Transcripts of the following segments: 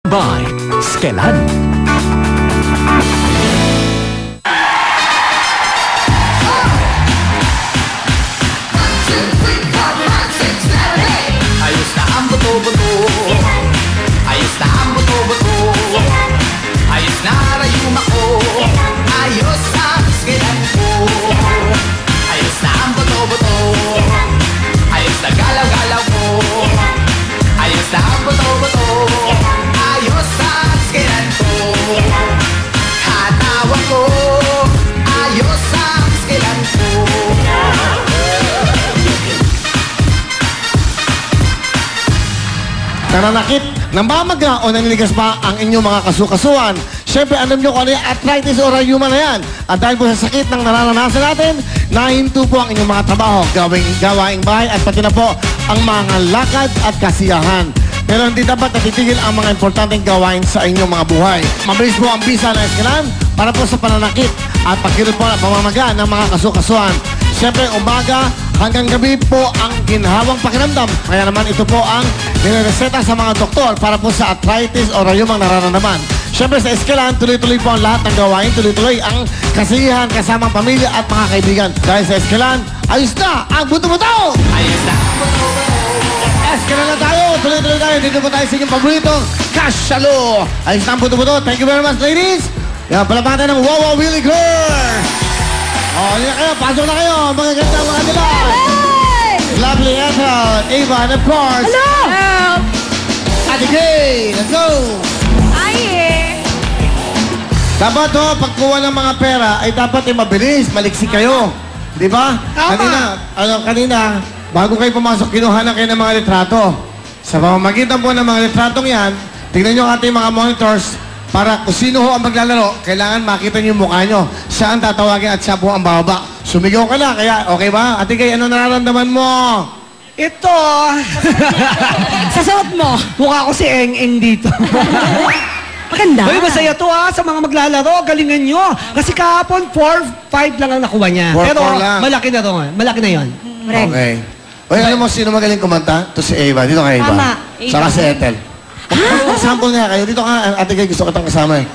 by Skelan. Ayos na ang buto-buto. Ayos na ang buto-buto. Ayos na rayuma ko. Ayos ang Skelan ko. Ayos na ang buto-buto. Ayos na galaw-galaw ko. Ayos na ang buto-buto. Ayos ang Skelan ko. Hanawa ko. Ayos ang Skelan ko. Nananakit, namamaga o naniligas pa ang inyong mga kasukasuan. Siyempre, alam nyo kung ano yung arthritis o rayuma na yan. At dahil po sa sakit ng nararanasan natin, nahinto po ang inyong mga trabaho, gawaing bahay at pati na po ang mga lakad at kasiyahan. Pero hindi dapat natitigil ang mga importanteng gawain sa inyong mga buhay. Mabilis po ang bisa ng Skelan para po sa pananakit at pagkirot po ang pamamaga ng mga kasukasuan. Siyempre, umaga hanggang gabi po ang ginhawang pakiramdam. Kaya naman ito po ang nireseta sa mga doktor para po sa arthritis o rayumang nararamdaman. Siyempre sa Skelan, tuloy-tuloy po ang lahat ng gawain. Tuloy-tuloy ang kasiyahan kasamang pamilya at mga kaibigan. Dahil sa Skelan, ayos na ang buto-buto! Ayos na ang buto-buto. Skelan na tayo! Tuloy-tuloy tayo. Dito po tayo sa inyong paboritong Kasyalo! Ayos na ang buto-buto. Thank you very much, ladies! Yan, palapatan ng Wawa Willie Girl! Oh, hindi na kayo. Pasok na kayo. Mga ganda mga diba. Lovely Ethel, Ava, and of course, Hello! Ate Gay. Let's go! Ay! Dapat ho, pagkuha ng mga pera ay dapat mabilis, maliksi kayo. Di ba? Kanina, bago kayo pumasok, kinuha na kayo ng mga litrato. Sa pamamagitan po ng mga litratong yan, tingnan nyo ang ating mga monitors para kung sino ho ang maglalaro, kailangan makita nyo yung mukha nyo. Siya ang tatawagin at siya po ang bababa. Sumigaw ka na, kaya okay ba? Ate Gay, ano nararamdaman mo? Ito, Sa suot mo! mukha ko si Eng-Eng dito. Maganda! Uy, masaya to sa mga maglalaro, galingan nyo. Kasi kahapon, 4-5 lang ang nakuha niya. 4-4 Pero lang. malaki na to, malaki na yon. Correct. Okay. Oy, alam mo sino magaling kumanta? Ito si Ava. Dito ka, Ava. Tama. Saka si Ethel. Sample nga kayo. Dito ka, Ate Gay, gusto kitang kasama eh.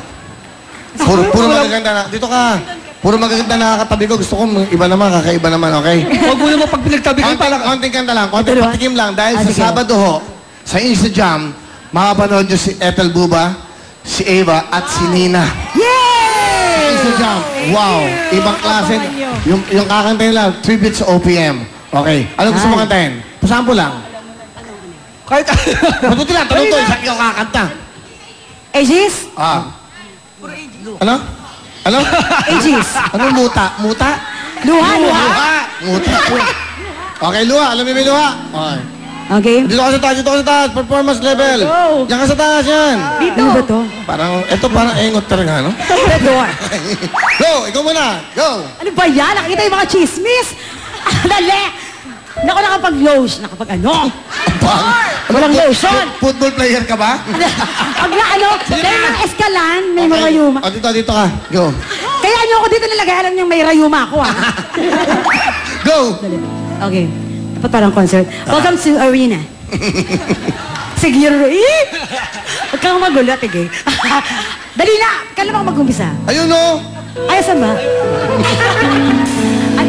Puro magaganda na. Dito ka. Puro magaganda na katabi ko. Gusto ko iba naman, kakaiba naman, okay? Huwag mo naman pag pinagtabi ko, parang... Konting kanta lang, konting patikim lang. Dahil sa Sabado ho, sa Instagram, makapanood nyo si Ethel Buba, si Ava, at si Nina. Yay! Instagram. Wow. Ibang klase. Yung kakanta nila, tribute sa OPM. Okay. Ano gusto mo kantahin? Pasample lang. Kahit... Matuti lang, tanong to. Isang ikaw kakanta. Aegis? Ano? Ano? Aegis? Ano muta? Muta? Luha, luha? Muta. Okay, luha. Alam mo may luha? Okay. Okay. Dito ka sa taas, dito ka sa taas. Performance level. Go. Diyan ka sa taas yan. Dito. Ano ba to? Ito parang engot talaga, no? Pedor. Go! Ikaw muna. Go! Ano ba yan? Nakikita yung mga chismis? Dali! Naku, nakapag-lotion. Nakapag-ano? Walang lotion. Football player ka ba? Pag na ano, dahil ng Skelan, may mga rayuma. O, dito ka. Go. Kaya nyo ako dito nilagay, alam nyo may rayuma ako, ha? Go! Dali. Okay. Dapat parang concert. Welcome to Arena. Sige, huwag kang magulo, tigay. Dali na! Kailan ako mag-umpisa? Ayun, no? Ay, saan ba? Ay,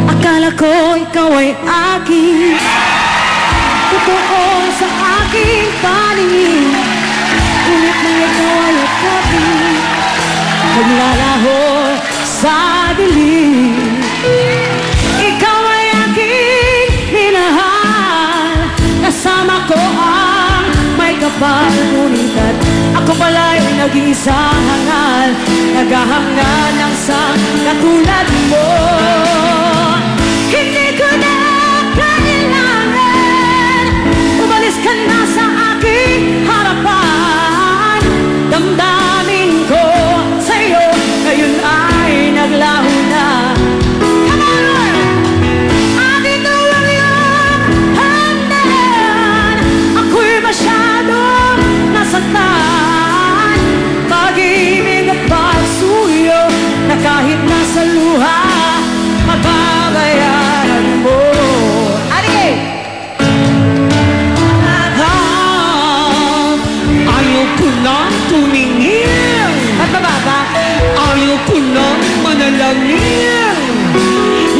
akala ko ikaw ay akin. Totoo sa aking paningin. Ulit na ikaw ay akapin. Maglalaho sa dilim. Ikaw ay aking minahal. Kasama ko ang may kapal. Ngunit at ako pala'y nag-iisang hangal. Naghahangad ng sang katulad mo. Hindi ko na kailangan. Umalis ka na sa aking harapan. Damdamin ko sa'yo, ngayon ay naglaho na. Come on! Akin na lang yung hanggan. Ako'y masyadong nasaktan. Pag-ibig at pagsuyo na kahit nasa luha, mababayaran mo. Aligay! damdamin,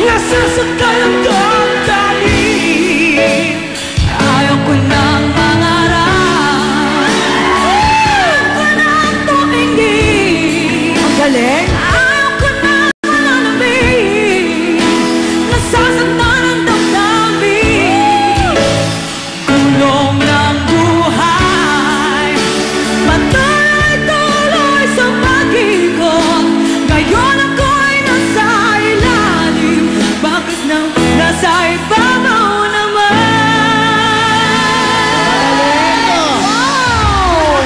nasasaktan ang damdamin. Ayaw ko nang mangarap, ayaw ko nang tumingin. Ang galing. Ayaw ko nang mananamig, nasasaktan ang damdamin. Kulong ng buhay, patuloy-tuloy sa pag-ikot. Ngayon ako'y nasa ilalim, bakit nang nasa ibabaw naman?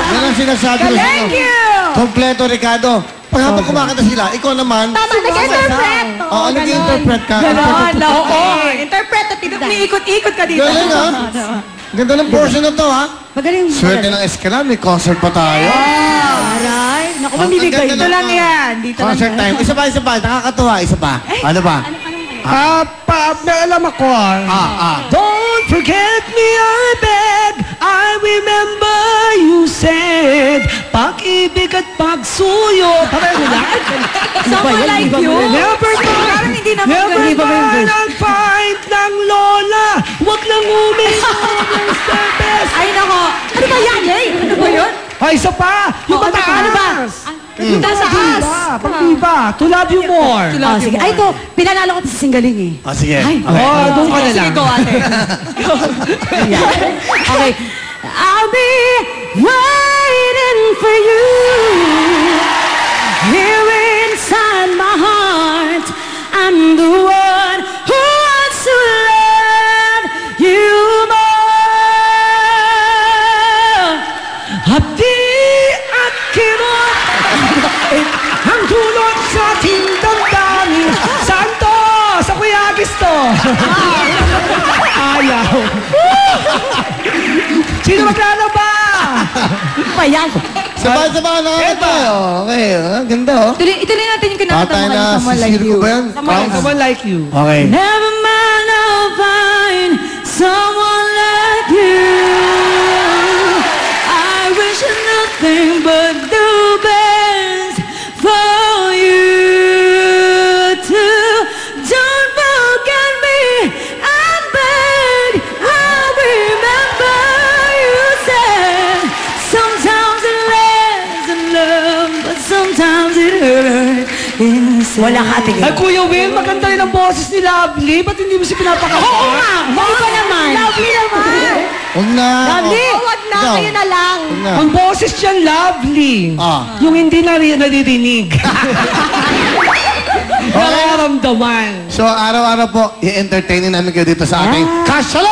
Yan ang sinasabi ko sa inyo. Thank you! Kompleto, Ricardo. Pag habang kumakanta sila, ikaw naman. Tama, nag-interpret. Oo, nag-interpret ka. Ganon, oo. Interpretative na. Umiikot-ikot ka dito. Galing, ha? Ganda ng portion na to, ha? Magaling. Swerte ng Escalade, may concert pa tayo. Aray. Naku, mamimigay. Ang ganda Dito lang ng- yan. Dito lang Concert yan. time. Isa pa. Nakakatuwa. Isa pa. Ano ba? May alam ako. Don't forget me, I beg. I remember you said, pag-ibig at pagsuyo. Pareho lang. Someone like you. Never Parang mind. hindi naman Never ganun. mind. I'll find ng lola. Huwag lang uminom. Ay, nako. Ano ba yan, eh? Ano ba yun? Ay, isa pa. Yung Oo, ano mataas. ba? Ano ba? Yung taas. Pag-iba. To love you more. Oh, sige. Ay, ito. Pinanalo ko to sa singgaling eh. Sige. Ay. Oh, doon ka na lang. Sige, go, ate. Okay. I'll be waiting for you here inside my heart. I'm the one who wants to love you more. Hapdi at kirot. Ang dulot sa ating damdamin. Saan to? Sa Kuya Agis to. Ayaw. Sino maglalaba? Pa yan. Sabay. Nakakatawa. Okay. Ganda, oh. Ituloy natin yung kinakanta Tatay mo na kanina, Someone Like sisiro You. ko ba yan? Someone like you. Okay. Never mind, I'll find someone like you. I wish nothing but the best for you too. Don't forget me, I beg. I remember you said sometimes it lasts in love, but sometimes it hurts inside. Wala ka, tingin. Ay, Kuya Will, maganda rin ang boses ni Lovely. Ba't hindi mo si pinapakanta? Oo nga! Hindi pa naman! Lovely naman! Huwag na. Lovely! Oh. Huwag na! Ikaw. Kayo na lang! Huwag na. Ang boses niyan, Lovely. Ah. Yung hindi naririnig. Nararamdaman. So, araw-araw po, i-entertainin namin kayo dito sa ating Kasalo!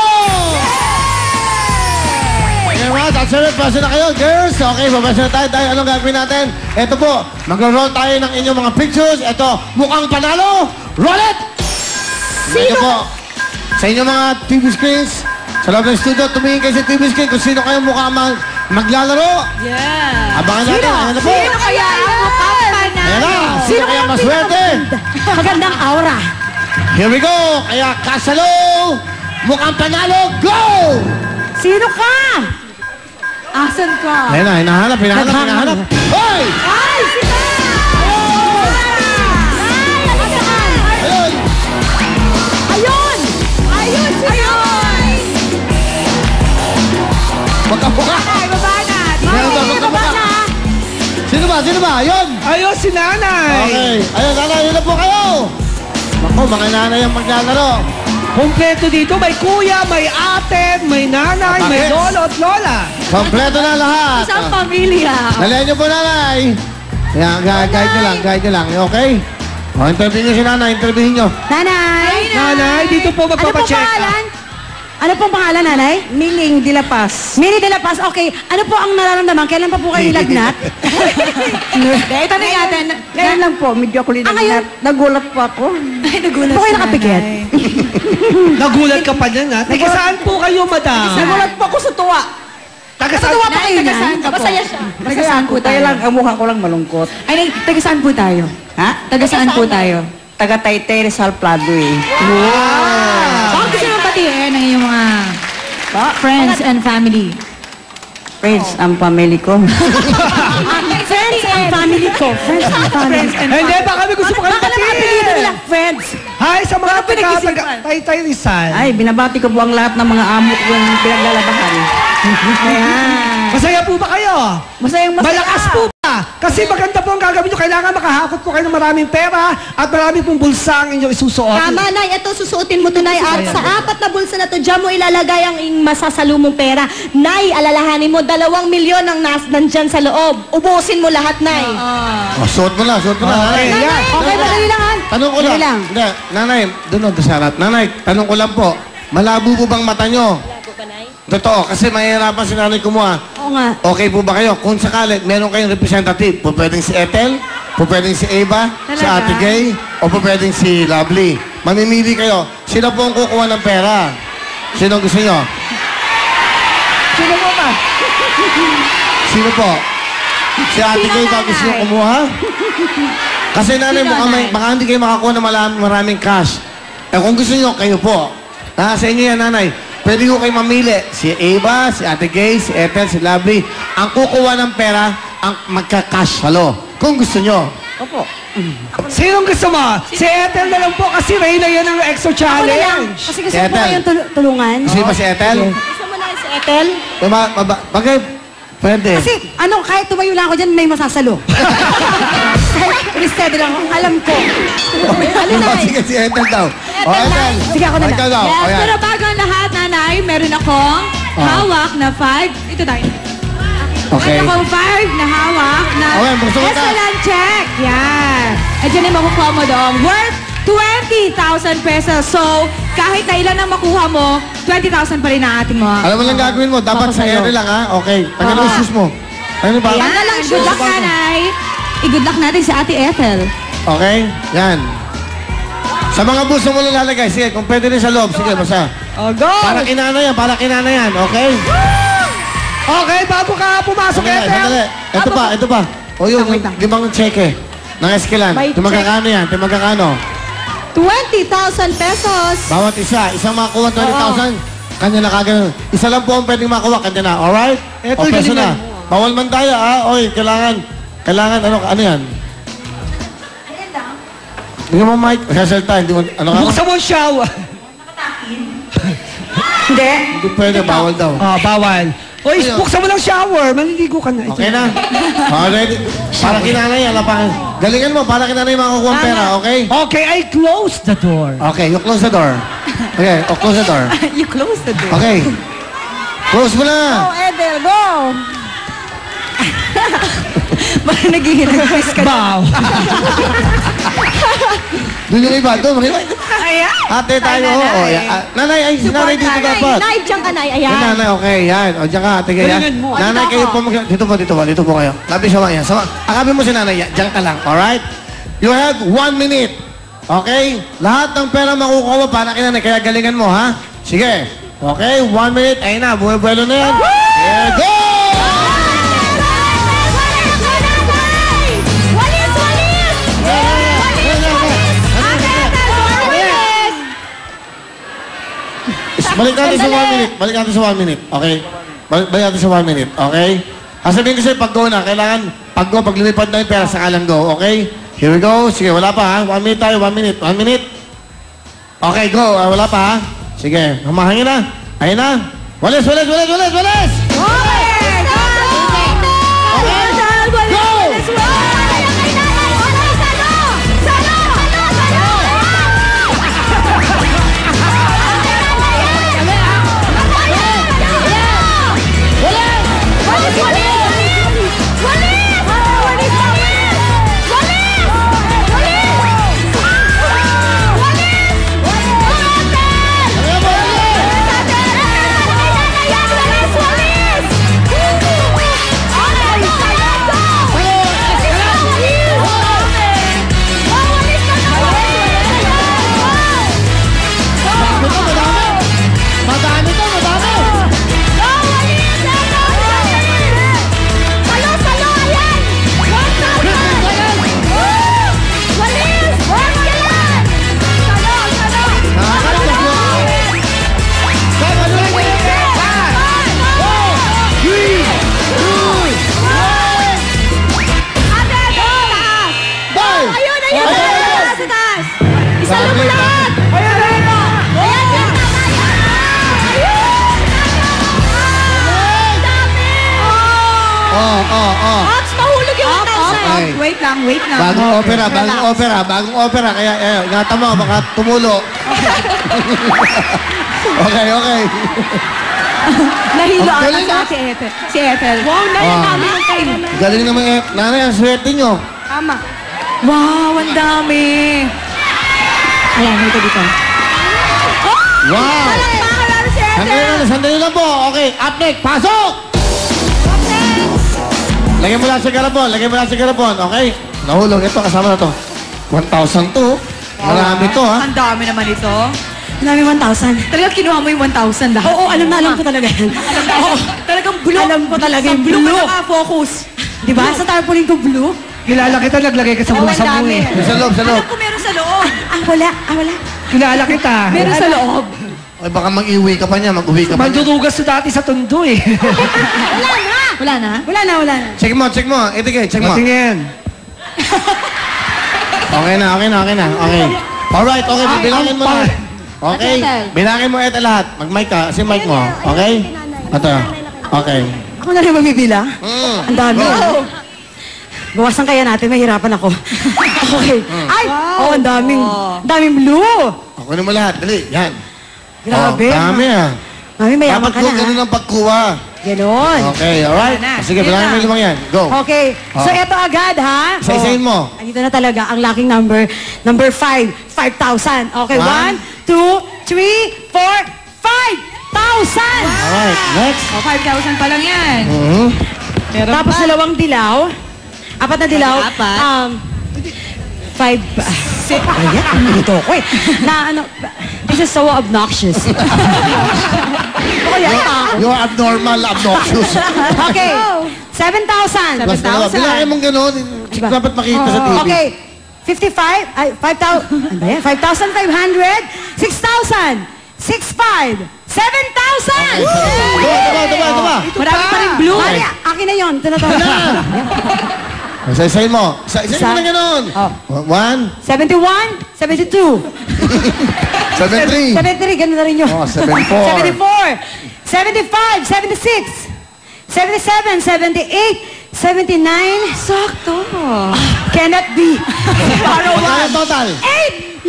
Okay, mga that's it. Pasa na kayo, girls. Okay, babasa na tayo. Anong gagawin natin? Ito po, mag-roll tayo ng inyong mga pictures. Ito, mukhang panalo. Roll it! Ito po, sa inyong mga TV screens, sa loob ng studio, tumingin kayo sa TV screen kung sino kayo mukhang maglalaro. Yeah. Abangan natin. Ayan na po. Sino kaya ang mukhang panalo? Ayan na. Sino kaya maswerte? Magandang aura. Here we go! Kaya Kasalo, mukhang panalo, go! Sino ka? Asan ka? Ayan na, hinahanap. Hoy! Ay, sila! Ayun! Ayun! Ayun, ayun! Magkabuka! Ay, baba na. Ayan ba, magkabuka? Sino ba? Ayun! Ayos si Nanay. Okay. Ayun, nanay, yun na po kayo! Ako, mga nanay ang maglalaro. Kompleto dito. May kuya, may ate, may nanay, may Bakit? lolo at lola. Kompleto na lahat. Isang pamilya. Dalihan niyo po, nanay. Yan, guide nyo lang. Okay? O, interview niyo si nanay. Interviewin niyo. Nanay! Nanay, dito po Ano pong magpapacheck pangalan? Ano pong pangalan, nanay? Miling de la Paz. Mini de la Paz. Okay. Ano po ang nararamdaman? Kailan pa po kayo nilagnat? Ito na natin. Ngayon lang po, medyo ako ngayon? linagnat. Nagulat po ako. Ay, nagulat Po kayo si nakapikit? nanay. Nagulat ka pa dyan, ha? Taga saan po kayo, madam? Nagulat po ako sa tuwa. Taga saan? Natutuwa pa kayo Taga niyan? saan ka po? Masaya siya. Taga saan po Kaya tayo? lang, ang mukha ko lang malungkot. Ay, taga saan po tayo? Ha? Taga saan po tayo? Taga Taytay, Rizal Plado eh. Baka gusto naman batiin ng iyong mga friends and family. Friends, ang family ko. Friends and family ko. Friends and family. Hindi, baka may gusto mo kayo Baka naman apelido batiin. nila, friends. Hi, sa mga Baka pinag-isipan. taga-Taytay Rizal. Ay, binabati ko po ang lahat ng mga amo ko yung pinaglalabahan. Ayan. Masaya po ba kayo? Masayang masaya. Malakas po ba? Kasi maganda po ang gagawin nyo. Kailangan makahakot po kayo ng maraming pera at marami pong bulsa ang inyong isusuot. Tama, Nay. Ito, susuotin mo to, Nay. At sa apat na bulsa na to, dyan mo ilalagay ang masasalo mong pera. Nay, alalahanin mo, 2 milyon ang nandyan sa loob. Ubusin mo lahat, Nay. Oh, suot mo na, suot mo na. Okay, Nanay, yan. Okay, madali lang. tanong ko Dali lang. lang. Hindi, nanay, doon sa harap. Nanay, tanong ko lang po. Malabo po bang mata nyo? Malabo ba, Nay? Totoo, kasi mahirapan si nanay kumuha. Oo nga. Okay po ba kayo? Kung sakali, meron kayong representative, po pwedeng si Ethel, po pwedeng si Ava, si Talaga? Ate Gay, o po pwedeng si Lovely. Mamimili kayo. Sino po ang kukuha ng pera? Sino gusto nyo? Sino mo ba? Sino po? Si Ate Gay ba gusto nyo kumuha? Kasi nanay, baka hindi kayo makakuha ng maraming cash. Eh kung gusto nyo, kayo po. Sa inyo yan, nanay. Pwede ko kayo mamili. Si Ava, si Ate Gay, si Ethel, si Lovely. Ang kukuha ng pera, ang magka-cash halo. Kung gusto nyo. Opo. Sinong gusto mo? Si Ethel na lang po kasi Reyna yan ang extra Ako na lang. challenge. Kasi gusto ko po Ethel. kayong tulungan. Gusto nyo ba si Ethel? Gusto mo na si Ethel? Bagay, pwede. Kasi, kahit tumayo lang ako dyan, may masasalo. Kahit steady lang ako, alam ko. Ano, Nay? Sige, si Ethel daw. O, Ethel. Sige, ako na lang. Ikaw daw. Yes, O, yan. pero bago ang lahat, Nanay, meron akong hawak na 5. Ito tayo. Okay. Meron akong 5 na hawak na Okay, buksan mo ito. excellent check. Yan. At dyan ay makukuha mo doon. Worth 20,000 pesos. So, kahit na ilan ang makuha mo, 20,000 pa rin ang ating mga. Alam mo lang gagawin mo. Dapat sa ere lang, ha? Okay. Tagal Oo. ang shoes mo. Ano ba? Ayan na lang, good luck, Nanay. I-good luck natin si Ate Ethel. Okay? Yan. Sa mga bulsa mo lang lalagay. Sige, kung pwede rin sa loob. Sige, basta. Oh, go! Para kinana yan, para kinana yan. Okay? Okay, bago ka pumasok, Sandali, Ethel. sandali. Ito pa, ito pa. O yun, Wait lang. limang cheque. Ng Esquilan. By Tumagkakano yan? Tumagkakano? 20,000 pesos. Bawat isa. Isang makakuha 20,000. Kanya na kagano. Isa lang po ang pwedeng makuha. Kanya na. Alright? Eto, O, peso galingan na. Bawal man tayo, ha? Oy, kailangan, ano yan? Hindi mo mic. Sasalta. Hindi mo, ano ka? Buksan mo ang shower. Hindi. Hindi pwede. Bawal daw. Oh, bawal. Oy, Ayun. buksan mo ng shower. Maliligo ka na. Okay na? Already? Para kinanay, galingan mo, para kinanay makakuha ang pera, okay? Okay, I close the door. Okay, you close the door. Okay, close the door. You close the door. Okay. Close mo na. Oh, Ethel, go! Baka naghihinag-quiz ka. Bow. Doon yung iba, doon. Ayan. Ate tayo. Ay, Oo, nanay. nanay, ay, nanay dito dapat. Nay, diyan ka, Nay. Yan, Ayan. nanay, okay, yan. O, diyan ka, ate kaya. Galingan mo. Nanay, Dito kayo ako. po, dito po kayo. Labi sama yan. Akabin mo si nanay, yan. Diyan ka lang, alright? You have 1 minute. Okay? Lahat ng pera makukuha mo para kay nanay, kaya galingan mo, ha? Sige. Okay, 1 minute. Ayun na, bumubuelo na yan. Here, go! Balik natin sa 1 minute. Balik natin sa 1 minute. Okay? Balik natin sa 1 minute. Okay? Sasabihin ko sa'yo, pag go na, kailangan pag go, pag lumipad na yung pera, saka lang go. Okay? Here we go. Sige, wala pa ha. 1 minute tayo. 1 minute. 1 minute. Okay, go. Wala pa ha. Sige, humahangin na. Ayun na. Walis, walis, walis, walis, walis! Walis! Ops, mahulog yung 1,000. Okay. Wait lang. Bagong opera. Kaya, ingatan mo, baka tumulo. Okay. Nahilo Ang ata galing, sa ah. si Ethel. Wow, Nay, ang Ah. dami ng time. Galing naman nanay, ang swerte nyo. Tama. Wow, ang dami. Ayan, dito. Wow! Palakpakan si Ethel. Sandali lang po. Okay, up next, pasok! Lagyan mo lang sa garapon. Okay? Nahulog. Ito, kasama na to. 1,000 to. Marami to, ha? Ang dami naman ito. Ang dami 1,000. Talaga kinuha mo yung 1,000 lahat. Oo, alam ko talaga yan. Oo, Talagang blue. alam ko talaga Sa yung blue blue. ka naka-focus. Di ba? Sa tarpaulin ko blue. Kilala kita, naglagay ka sa bulsa mo eh. Sa loob. Alam ko meron sa loob. Wala. Kilala kita. Meron sa loob. Ay, baka mag-iwi ka pa niya, mag-uwi ka pa niya. Mandurugas to dati sa tondo eh. Wala na? Wala na. Check mo. Itigay, check mo. Matingin. Okay na. Okay. Alright, okay, bilangin mo na. Okay, bilangin mo ito lahat. Mag-mic ka, kasi mic mo. Okay? Ito. Okay. Ako na rin mamibila. Ang dami. Go. Bawasan kaya natin, mahirapan ako. Okay. Ay! Oh, ang daming blue. Ako na mo lahat. Dali, yan. Grabe. Dami ah. Mami, mayaman Dapat ka na, ko ganun ha? ang pagkuha. Ganon. Okay, alright. Wala na. Sige, bilangin mo yung limang yan. Go. Okay. So, eto agad, ha? Isa-isahin mo. Andito na talaga ang lucky number. Number 5. 5,000. Okay, 1, 2, 3, 4, 5,000! Alright, next. O, 5,000 pa lang yan. Meron Tapos pa. dalawang dilaw. Apat na dilaw. Apat. 5... Ayan, ang nito ko eh. Na ano, this is so obnoxious. You're abnormal, obnoxious. Okay, 7,000. Plus dalawa. Bilangin mong gano'n. Dapat makita sa TV. Okay, 55, ay, 5,000, ano ba yan? 5,500, 6,000, 6,500, 7,000! Diba. Marami pa rin blue. Mari, akin na yun. Ito na to. Isa-isahin mo. Isa-isahin mo na gano'n. 1, 71, 72, 7, 3. 73, ganun na rin yun. Oh, 74. 74, 75, 76, 77, 78, 79. Sakto. Cannot be. Magkano total? 8,000!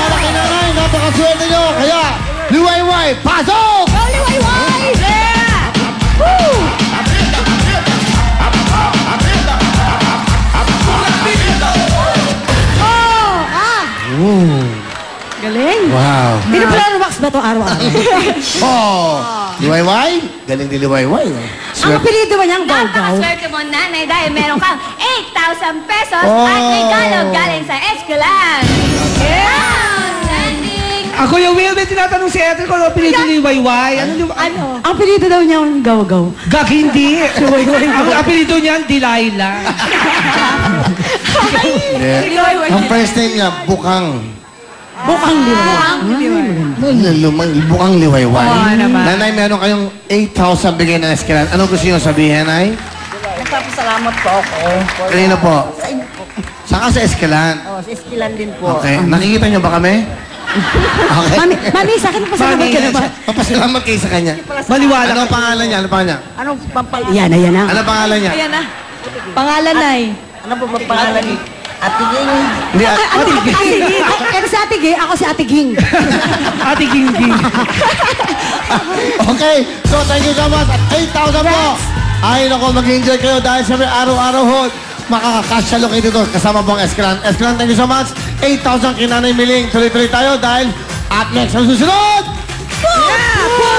Para kay nanay, napakaswerte nyo. Kaya, liwayway, pasok! Galing. Wow. Pinaplan wax ba ito araw-araw? Oh, liwayway? Galing ni liwayway. Ang Swerte. apelido ba niyang Gaw-Gaw? Napakaswerte mo, nanay, dahil meron kang 8,000 pesos Oh. at regalo galing sa Escalan. Outstanding! Ako yung Will, may tinatanong si Ethel kung ano pinito ni Wayway. Ano? Ang apelido daw niyang Gaw-Gaw. Gag, hindi. Ang apelido niyan, Delilah. Yeah. Ang first name niya, Bukang. Bukang liwa. Bukang liwayway. Oo naman. Nanay, meron kayong 8,000 bigay na Escalan. Anong gusto nyo sabihin, Nay? Nagpapasalamat po ako. Kanina po. Saan ka sa Escalan? Sa Eskilan din po. Okay. Nakikita nyo ba kami? Okay. Mami, sa akin pasalamat ka na ba? Papasalamat kayo sa kanya. Maliwala. Ano ang pangalan niya? Ano pangalan niya? Anong pampal... Yan na. Ano ang pangalan niya? Ayan na. Pangalan, Nay. Ano po ba pangalan ni Ate Ging? Hindi, Ate Ging. Ito si Ate Ging, ako si Ate Ging. Ate Gingging. Okay, so thank you so much. At 8,000 po. Ay, nako, mag-enjoy kayo dahil siyempre araw-araw ho, makakakasyalo kayo dito kasama pong Escalan. Escalan, thank you so much. 8,000 kinanay miling. Tuloy-tuloy tayo dahil at next ang susunod. Yeah!